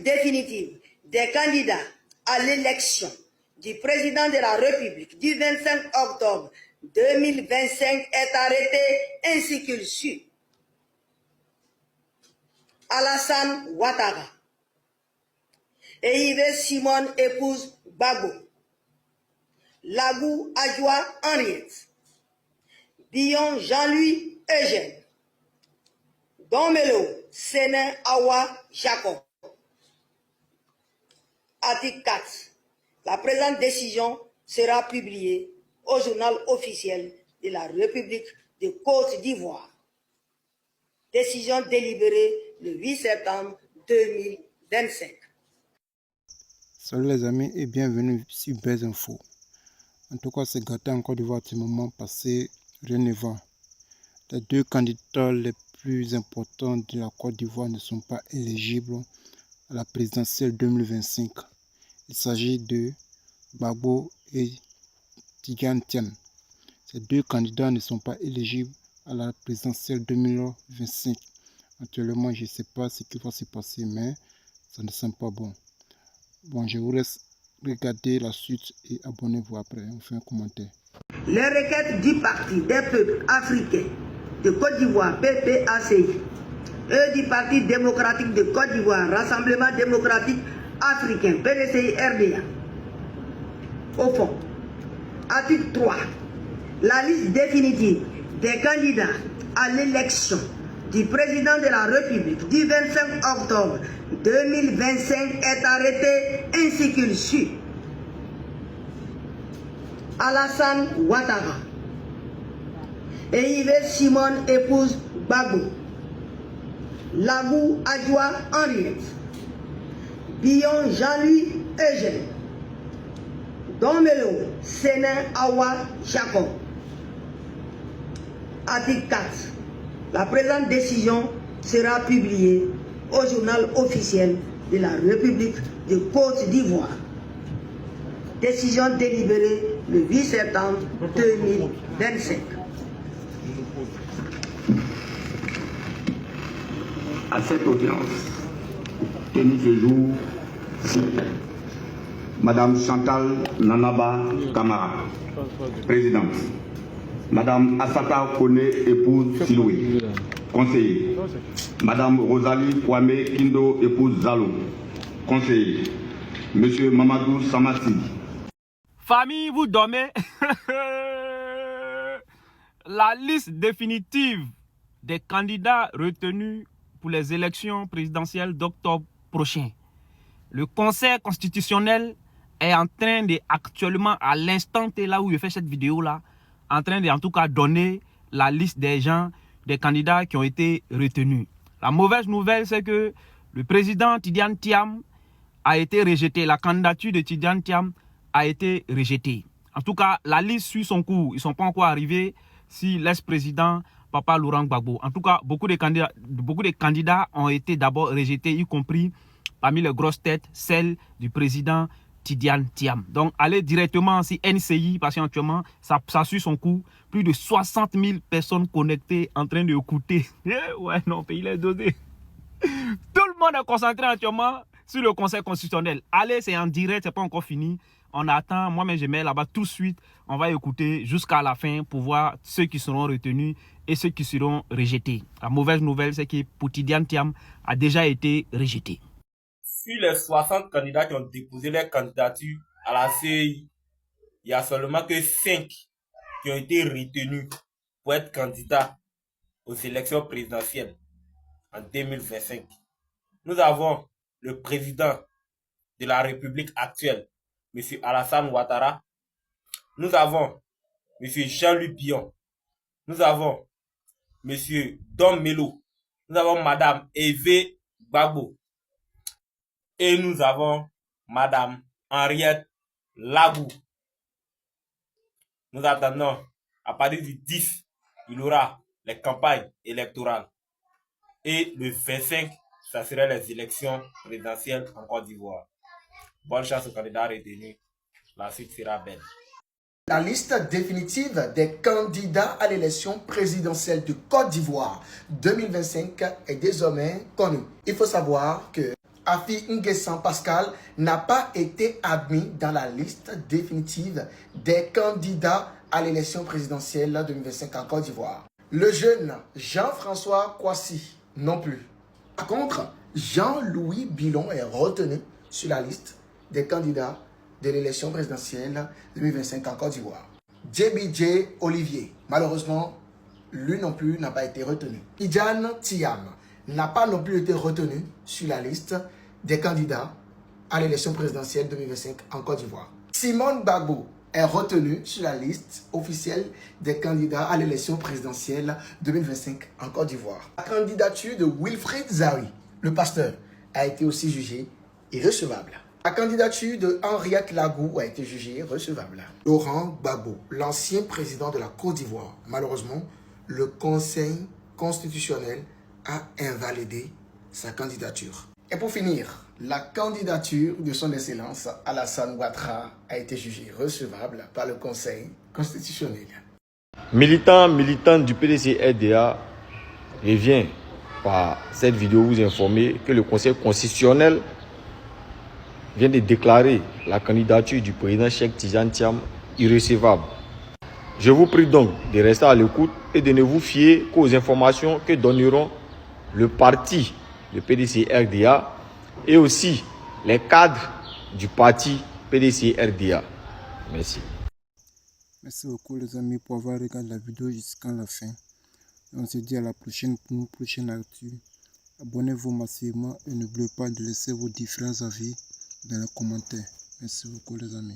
définitive des candidats à l'élection du président de la République du 25 octobre 2025 est arrêtée ainsi qu'il suit. Alassane Ouattara et Yves Simone épouse Gbagbo, Lagou Adjoua Henriette, Billon Jean-Louis Eugène, Domelo Sénin Awa Jacob. Article 4. La présente décision sera publiée au journal officiel de la République de Côte d'Ivoire. Décision délibérée le 8 septembre 2025. Salut les amis et bienvenue sur Buzz Info. En tout cas, c'est gâté en Côte d'Ivoire à ce moment passé, rien ne va. Les deux candidats les plus importants de la Côte d'Ivoire ne sont pas éligibles à la présidentielle 2025. Il s'agit de Gbagbo et Tidjane Thiam. Ces deux candidats ne sont pas éligibles à la présidentielle 2025. Actuellement, je ne sais pas ce qui va se passer, mais ça ne sent pas bon. Bon, je vous laisse regarder la suite et abonnez-vous après. On fait un commentaire. Les requêtes du Parti des peuples africains de Côte d'Ivoire, PPACI, et du Parti démocratique de Côte d'Ivoire, Rassemblement démocratique africain, PDCI-RDA. Au fond, article 3, la liste définitive des candidats à l'élection du président de la République du 25 octobre 2025 est arrêtée ainsi qu'il suit. Alassane Ouattara et Yves Simone épouse Gbagbo, Lagou Adjoua Henriette, Billon Jean-Louis Eugène, Domelo Sénin Awa Jacob. Article 4. La présente décision sera publiée au journal officiel de la République de Côte d'Ivoire. Décision délibérée le 8 septembre 2025. À cette audience tenue ce jour, Madame Chantal Nanaba Kamara, présidente. Madame Assata Kone, épouse Siloué, conseiller. Madame Rosalie Kwame Kindo, épouse Zalo, conseiller. Monsieur Mamadou Samati. Famille, vous dormez. La liste définitive des candidats retenus pour les élections présidentielles d'octobre prochain. Le Conseil constitutionnel est en train de, actuellement, à l'instant T, là où je fais cette vidéo-là, en train de, en tout cas, donner la liste des gens, des candidats qui ont été retenus. La mauvaise nouvelle, c'est que le président Tidjane Thiam a été rejeté. La candidature de Tidjane Thiam a été rejetée. En tout cas, la liste suit son cours. Ils ne sont pas encore arrivés si l'ex-président Papa Laurent Gbagbo. En tout cas, beaucoup de candidats ont été d'abord rejetés, y compris parmi les grosses têtes, celle du président Tidjane Thiam. Donc, allez directement sur NCI, parce qu'actuellement, ça suit son cours. Plus de 60 000 personnes connectées en train d'écouter. Ouais, non, pays est donné. Tout le monde est concentré actuellement sur le Conseil constitutionnel. Allez, c'est en direct, c'est pas encore fini. On attend, moi-même je mets là-bas tout de suite. On va écouter jusqu'à la fin pour voir ceux qui seront retenus et ceux qui seront rejetés. La mauvaise nouvelle, c'est que pour Tidjane Thiam a déjà été rejeté. Sur les 60 candidats qui ont déposé leur candidature à la CEI, il n'y a seulement que 5 qui ont été retenus pour être candidats aux élections présidentielles en 2025. Nous avons le président de la République actuelle, M. Alassane Ouattara. Nous avons M. Jean-Louis Billon. Nous avons M. Domelo. Nous avons Mme Eve Gbagbo. Et nous avons Mme Henriette Lagou. Nous attendons, à partir du 10, il y aura les campagnes électorales. Et le 25, ça serait les élections présidentielles en Côte d'Ivoire. Bonne chance aux candidats retenus. La suite sera belle. La liste définitive des candidats à l'élection présidentielle de Côte d'Ivoire 2025 est désormais connue. Il faut savoir que Afi Nguessan Pascal n'a pas été admis dans la liste définitive des candidats à l'élection présidentielle 2025 en Côte d'Ivoire. Le jeune Jean-François Kouassi non plus. Par contre, Jean-Louis Bilon est retenu sur la liste des candidats de l'élection présidentielle 2025 en Côte d'Ivoire. JBJ Olivier, malheureusement, lui non plus n'a pas été retenu. Tidjane Thiam n'a pas non plus été retenu sur la liste des candidats à l'élection présidentielle 2025 en Côte d'Ivoire. Simone Gbagbo est retenu sur la liste officielle des candidats à l'élection présidentielle 2025 en Côte d'Ivoire. La candidature de Wilfried Zawi, le pasteur, a été aussi jugée irrecevable. La candidature de Henriette Lagou a été jugée recevable. Laurent Gbagbo, l'ancien président de la Côte d'Ivoire, malheureusement, le Conseil constitutionnel a invalidé sa candidature. Et pour finir, la candidature de son Excellence Alassane Ouattara a été jugée recevable par le Conseil constitutionnel. Militant du PDC-RDA revient par cette vidéo vous informer que le Conseil constitutionnel vient de déclarer la candidature du président Cheikh Tidjane Thiam irrecevable. Je vous prie donc de rester à l'écoute et de ne vous fier qu'aux informations que donneront le parti, le PDC-RDA, et aussi les cadres du parti PDC-RDA. Merci. Merci beaucoup les amis pour avoir regardé la vidéo jusqu'à la fin. Et on se dit à la prochaine pour une prochaine actu. Abonnez-vous massivement et n'oubliez pas de laisser vos différents avis dans les commentaires. Merci beaucoup les amis.